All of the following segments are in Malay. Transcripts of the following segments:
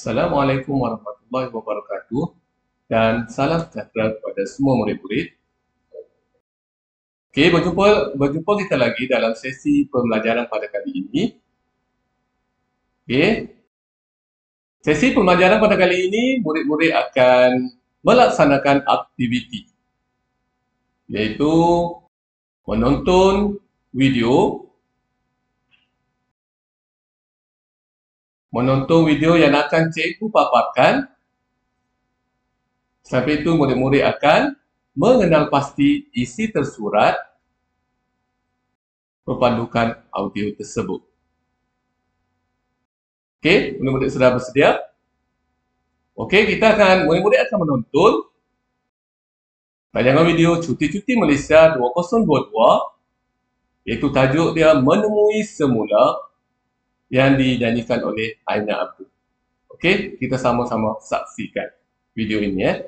Assalamualaikum warahmatullahi wabarakatuh dan salam sejahtera kepada semua murid-murid. Okey, berjumpa kita lagi dalam sesi pembelajaran pada kali ini. Okey. Sesi pembelajaran pada kali ini murid-murid akan melaksanakan aktiviti iaitu menonton video yang akan cikgu paparkan. Sampai itu murid-murid akan mengenal pasti isi tersurat perpandukan audio tersebut. Okey, murid-murid sudah bersedia? Okey, murid-murid akan menonton tayangan video Cuti-Cuti Malaysia 2022, iaitu tajuk dia Menemui Semula yang dinyanyikan oleh Aina Abdul. Okey, kita sama-sama saksikan video ini ya.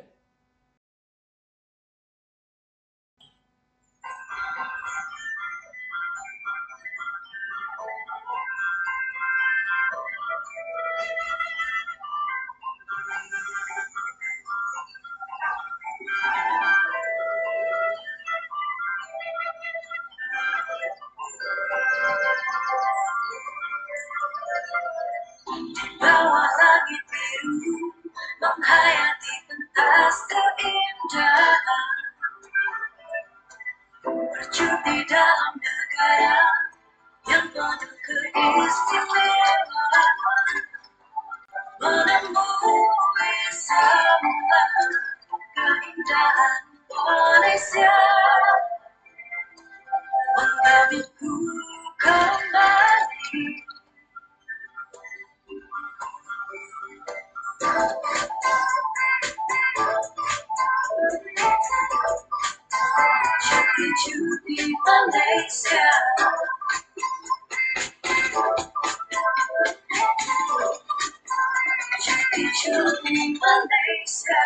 Bawah langit biru menghayati pentas keindahan, bercuti dalam negara yang penuh keistimewaan, menemui semua keindahan Malaysia, mengambilku kembali. Cuti-cuti Malaysia, cuti-cuti Malaysia.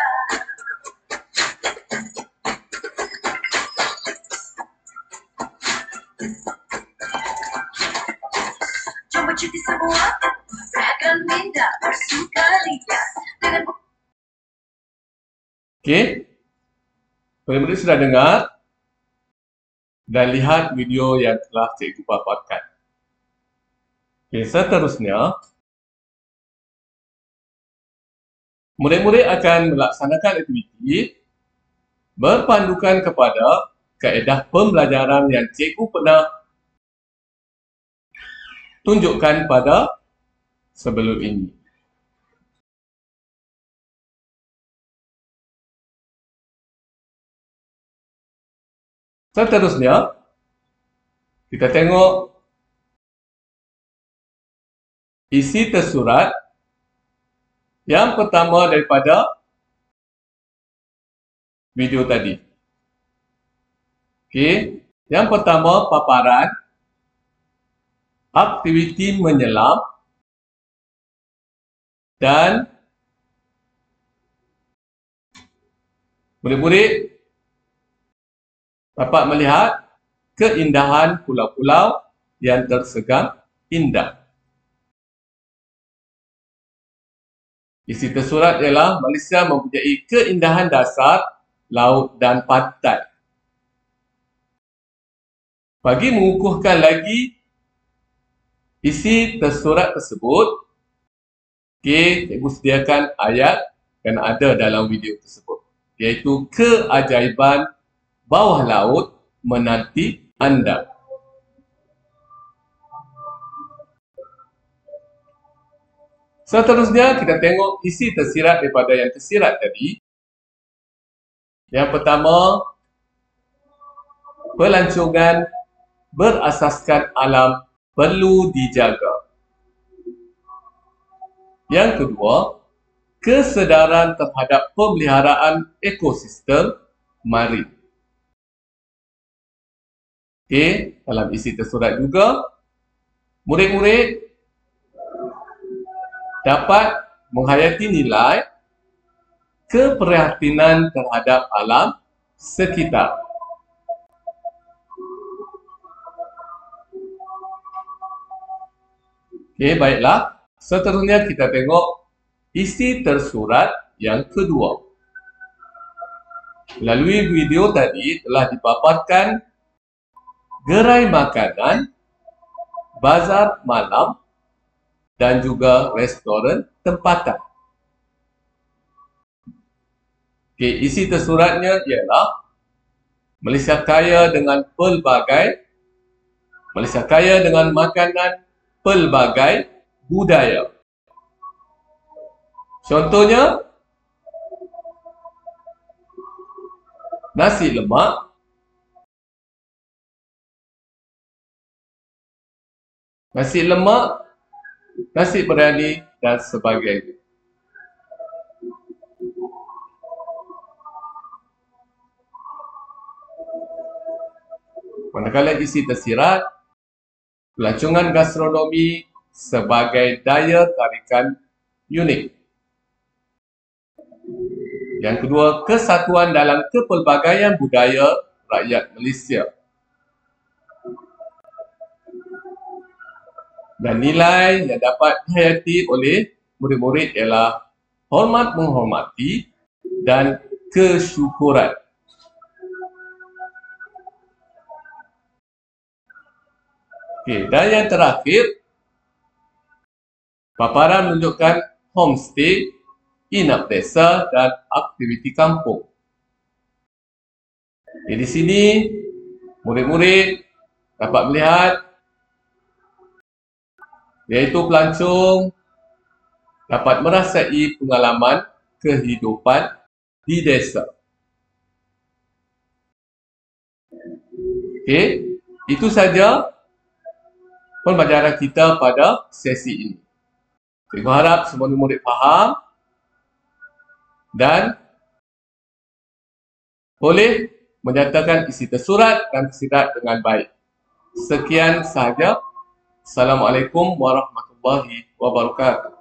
Jom bercuti semua, rayakan indah bersukaria dengan. Okey, murid-murid sudah dengar dan lihat video yang telah cikgu paparkan. Okey, seterusnya murid-murid akan melaksanakan aktiviti berpandukan kepada kaedah pembelajaran yang cikgu pernah tunjukkan pada sebelum ini. Seterusnya, kita tengok isi tersurat yang pertama daripada video tadi. Okey, yang pertama paparan aktiviti menyelam dan murid-murid dapat melihat keindahan pulau-pulau yang tersegang indah. Isi tersurat ialah Malaysia mempunyai keindahan dasar, laut dan pantai. Bagi mengukuhkan lagi isi tersurat tersebut, cikgu sediakan ayat yang ada dalam video tersebut, iaitu keajaiban bawah laut menanti anda. Seterusnya kita tengok isi tersirat daripada yang tersirat tadi. Yang pertama, pelancongan berasaskan alam perlu dijaga. Yang kedua, kesedaran terhadap pemeliharaan ekosistem marin. Okey, dalam isi tersurat juga, murid-murid dapat menghayati nilai keprihatinan terhadap alam sekitar. Okey, baiklah. Seterusnya kita tengok isi tersurat yang kedua. Melalui video tadi telah dipaparkan gerai makanan, bazar malam dan juga restoran tempatan. Okey, isi tersuratnya ialah Malaysia kaya dengan makanan pelbagai budaya. Contohnya, nasi lemak, nasi biryani dan sebagainya. Manakala isi tersirat, pelancongan gastronomi sebagai daya tarikan unik. Yang kedua, kesatuan dalam kepelbagaian budaya rakyat Malaysia. Dan nilai yang dapat dihayati oleh murid-murid ialah hormat menghormati dan kesyukuran. Okey, dan yang terakhir, paparan menunjukkan homestay, inap desa dan aktiviti kampung. Di sini, murid-murid dapat melihat iaitu pelancong dapat merasai pengalaman kehidupan di desa. Okey, itu saja pembelajaran kita pada sesi ini. Saya harap semua murid faham dan boleh menyatakan isi tersurat dan tersirat dengan baik. Sekian sahaja. Assalamualaikum warahmatullahi wabarakatuh.